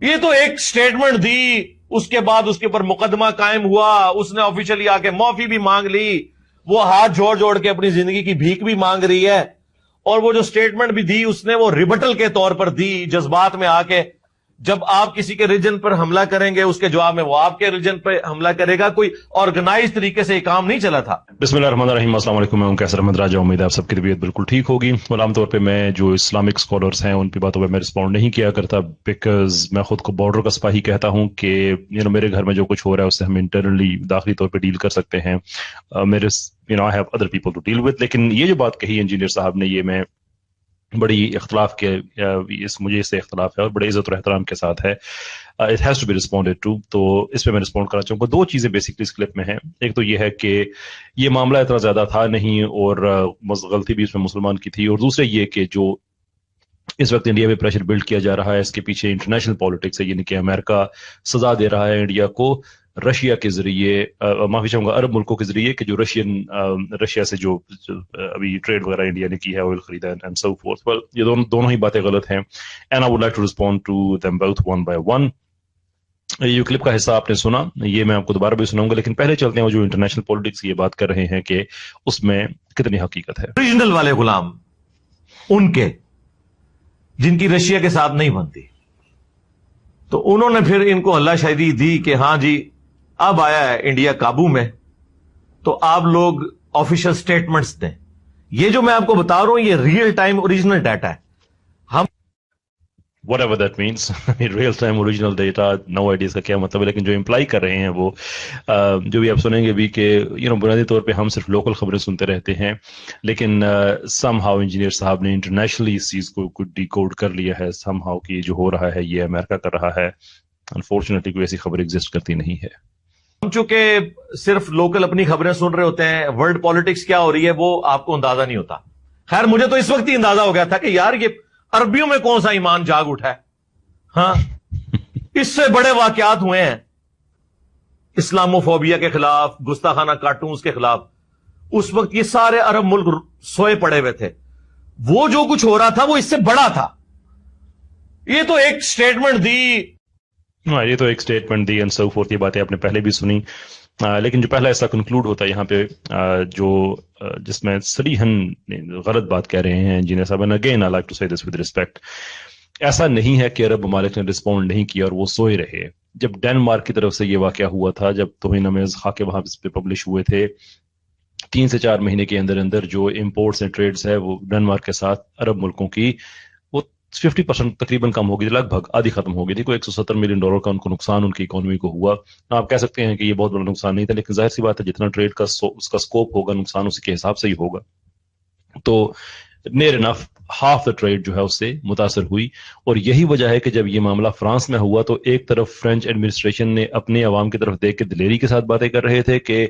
یہ تو ایک سٹیٹمنٹ دی، اس کے بعد اس کے اوپر مقدمہ قائم ہوا، اس نے آفیشلی آ کے معافی بھی مانگ لی، وہ ہاتھ جوڑ جوڑ کے اپنی زندگی کی بھیک بھی مانگ رہی ہے، اور وہ جو سٹیٹمنٹ بھی دی اس نے وہ ریبٹل کے طور پر دی، جذبات میں آ کے جب آپ کسی کے ریجن پر حملہ کریں گے اس کے جواب میں وہ آپ کے ریجن پہ حملہ کرے گا. کوئی آرگنائز طریقے سے یہ کام نہیں چلا تھا. بسم اللہ الرحمن الرحیم. السلام علیکم. میں ہوں کیسر احمد راجہ. امید ہے آپ سب کی طبیعت بالکل ٹھیک ہوگی. عام طور پہ میں جو اسلامک اسکالرس ہیں ان کی باتوں پہ میں رسپونڈ نہیں کیا کرتا، بیکاز میں خود کو بارڈر کا سپاہی کہتا ہوں کہ میرے گھر میں جو کچھ ہو رہا ہے اس سے ہم انٹرنلی داخلی طور پہ ڈیل کر سکتے ہیں. میرے I have other people to deal with. لیکن یہ جو بات کہی انجینئر صاحب نے، یہ میں بڑی اختلاف کے مجھے اس سے اختلاف ہے اور بڑے عزت اور احترام کے ساتھ ہے. It has to be responded to. تو اس پہ میں رسپونڈ کرنا چاہوں گا. دو چیزیں بیسکلی اس کلپ میں ہیں. ایک تو یہ ہے کہ یہ معاملہ اتنا زیادہ تھا نہیں اور غلطی بھی اس میں مسلمان کی تھی، اور دوسرے یہ کہ جو اس وقت انڈیا میں پریشر بلڈ کیا جا رہا ہے اس کے پیچھے انٹرنیشنل پالیٹکس ہے، یعنی کہ امریکہ سزا دے رہا ہے انڈیا کو رشیا کے ذریعے، معافی چاہوں گا عرب ملکوں کے ذریعے، کہ جو رشیا سے جو ابھی ٹریڈ وغیرہ انڈیا نے کی ہے، آئل خریدا اینڈ سو فورتھ. well یہ دونوں ہی باتیں غلط ہیں. And I would like to respond to them both one by one. یہ کلپ کا حصہ آپ نے سنا، یہ میں آپ کو دوبارہ بھی سناؤں گا، لیکن پہلے چلتے ہیں وہ جو انٹرنیشنل پالیٹکس کی یہ بات کر رہے ہیں کہ اس میں کتنی حقیقت ہے. اوریجنل والے غلام ان کے جن کی رشیا کے ساتھ نہیں بنتی، تو انہوں نے پھر ان کو اللہ شاہدی دی کہ ہاں جی اب آیا ہے انڈیا قابو میں، تو آپ لوگ آفیشل سٹیٹمنٹس دیں. یہ جو میں آپ کو بتا رہا ہوں یہ ریئل ٹائم اوریجنل ڈیٹا ہے. ہم whatever that means real time original data, no idea اس کا کیا مطلب ہے، لیکن جو امپلائی کر رہے ہیں وہ جو بھی آپ سنیں گے بھی کہ بنیادی طور پہ ہم صرف لوکل خبریں سنتے رہتے ہیں، لیکن سم ہاؤ انجینئر صاحب نے انٹرنیشنلی اس چیز کو ڈیکوڈ کر لیا ہے سم ہاؤ کہ جو ہو رہا ہے یہ امریکہ کر رہا ہے. انفارچونیٹلی کوئی ایسی خبر ایگزسٹ کرتی نہیں ہے. ہم چونکہ صرف لوکل اپنی خبریں سن رہے ہوتے ہیں، ورلڈ پالیٹکس کیا ہو رہی ہے وہ آپ کو اندازہ نہیں ہوتا. خیر مجھے تو اس وقت ہی اندازہ ہو گیا تھا کہ یار یہ عربیوں میں کون سا ایمان جاگ اٹھا ہے. ہاں اس سے بڑے واقعات ہوئے ہیں اسلاموفوبیا کے خلاف، گستاخانہ کارٹونز کے خلاف. اس وقت یہ سارے عرب ملک سوئے پڑے ہوئے تھے. وہ جو کچھ ہو رہا تھا وہ اس سے بڑا تھا. یہ تو ایک سٹیٹمنٹ دی، یہ تو ایک statement the and so forth. یہ باتیں آپ نے پہلے بھی سنی، لیکن جو پہلا ایسا کنکلوڈ ہوتا ہے یہاں پہ جو جس میں صریحاً غلط بات کہہ رہے ہیں انجینئر صاحب. And again I like to say this with respect, ایسا نہیں ہے کہ عرب ممالک نے رسپونڈ نہیں کیا اور وہ سوئے رہے. جب ڈینمارک کی طرف سے یہ واقعہ ہوا تھا، جب توہین آمیز خاکے وہاں پہ پبلش ہوئے تھے، 3 سے 4 مہینے کے اندر اندر جو امپورٹس اینڈ ٹریڈز ہے وہ ڈینمارک کے ساتھ عرب ملکوں کی وہ 50% تقریباً کم ہو گئی تھی، لگ بھگ آدھی ختم ہو گئی تھی. کوئی $170 ملین کا ان کو نقصان ان کی اکانومی کو ہوا. آپ کہہ سکتے ہیں کہ یہ بہت بڑا نقصان نہیں تھا، لیکن ظاہر سی بات ہے جتنا ٹریڈ کا اس کا سکوپ ہوگا نقصان اسی کے حساب سے ہی ہوگا. تو near enough half the trade جو ہے اس سے متاثر ہوئی. اور یہی وجہ ہے کہ جب یہ معاملہ فرانس میں ہوا تو ایک طرف فرینچ ایڈمنسٹریشن نے اپنے عوام کی طرف دیکھ کے دلیری کے ساتھ باتیں کر رہے تھے کہ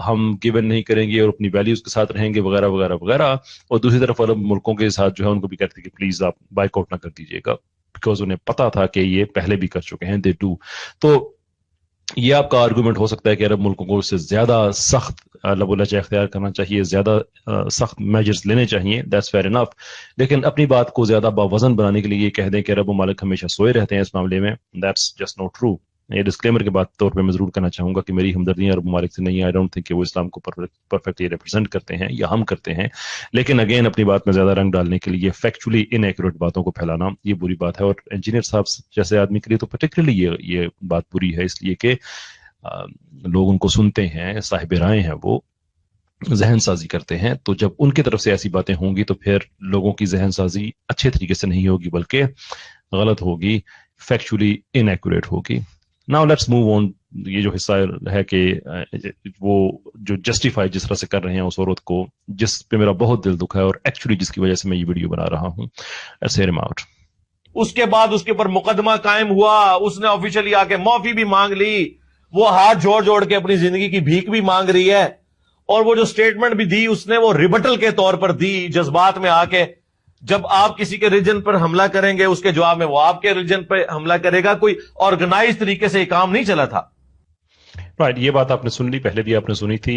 ہم گیون نہیں کریں گے اور اپنی ویلیوز کے ساتھ رہیں گے وغیرہ وغیرہ وغیرہ، اور دوسری طرف عرب ملکوں کے ساتھ جو ہے ان کو بھی کہتے تھے کہ پلیز آپ بائک آؤٹ نہ کر دیجیے گا، بیکاز انہیں پتا تھا کہ یہ پہلے بھی کر چکے ہیں. They do. تو یہ آپ کا آرگومنٹ ہو سکتا ہے کہ عرب ملکوں کو اس سے زیادہ سخت لب و لہجہ اختیار کرنا چاہیے، زیادہ سخت میجرز لینے چاہیے. That's fair enough. لیکن اپنی بات کو زیادہ باوزن بنانے کے لیے یہ کہہ دیں کہ عرب ممالک ہمیشہ سوئے رہتے ہیں اس معاملے میں، دیٹس جسٹ ناٹ ٹرو. یہ ڈسکلیمر کے طور پہ میں ضرور کہنا چاہوں گا کہ میری ہمدردیاں عرب ممالک سے نہیں ہے. آئی ڈونٹ تھنک کہ وہ اسلام کو پرفیکٹلی ریپرزینٹ کرتے ہیں یا ہم کرتے ہیں، لیکن اگین اپنی بات میں زیادہ رنگ ڈالنے کے لیے فیکچولی ان ایکوریٹ باتوں کو پھیلانا یہ بری بات ہے. اور انجینئر صاحب جیسے آدمی کے لیے تو پرٹیکولرلی یہ بات بری ہے، اس لیے کہ لوگ ان کو سنتے ہیں، صاحب رائے ہیں، وہ ذہن سازی کرتے ہیں. تو جب ان کی طرف سے ایسی باتیں ہوں گی تو پھر لوگوں کی ذہن سازی اچھے طریقے سے نہیں ہوگی بلکہ غلط ہوگی، فیکچولی ان ایکوریٹ ہوگی. Now let's move on. یہ جو حصہ ہے کہ وہ جو جسٹیفائی جس طرح سے کر رہے ہیں اس عورت کو، جس پہ میرا بہت دل دکھا ہے اور ایکچولی جس کی وجہ سے میں یہ ویڈیو بنا رہا ہوں. لیٹس ہیئر ہم آؤٹ. اس کے بعد اس کے اوپر مقدمہ قائم ہوا، اس نے آفیشلی آ کے معافی بھی مانگ لی، وہ ہاتھ جوڑ جوڑ کے اپنی زندگی کی بھیک بھی مانگ رہی ہے، اور وہ جو سٹیٹمنٹ بھی دی اس نے وہ ریبٹل کے طور پر دی، جذبات میں آ کے جب آپ کسی کے ریجن پر حملہ کریں گے اس کے جواب میں وہ آپ کے ریجن پہ حملہ کرے گا. کوئی آرگنائز طریقے سے یہ کام نہیں چلا تھا. رائٹ. یہ بات آپ نے سن لی، پہلے بھی آپ نے سنی تھی.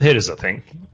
Here is the thing,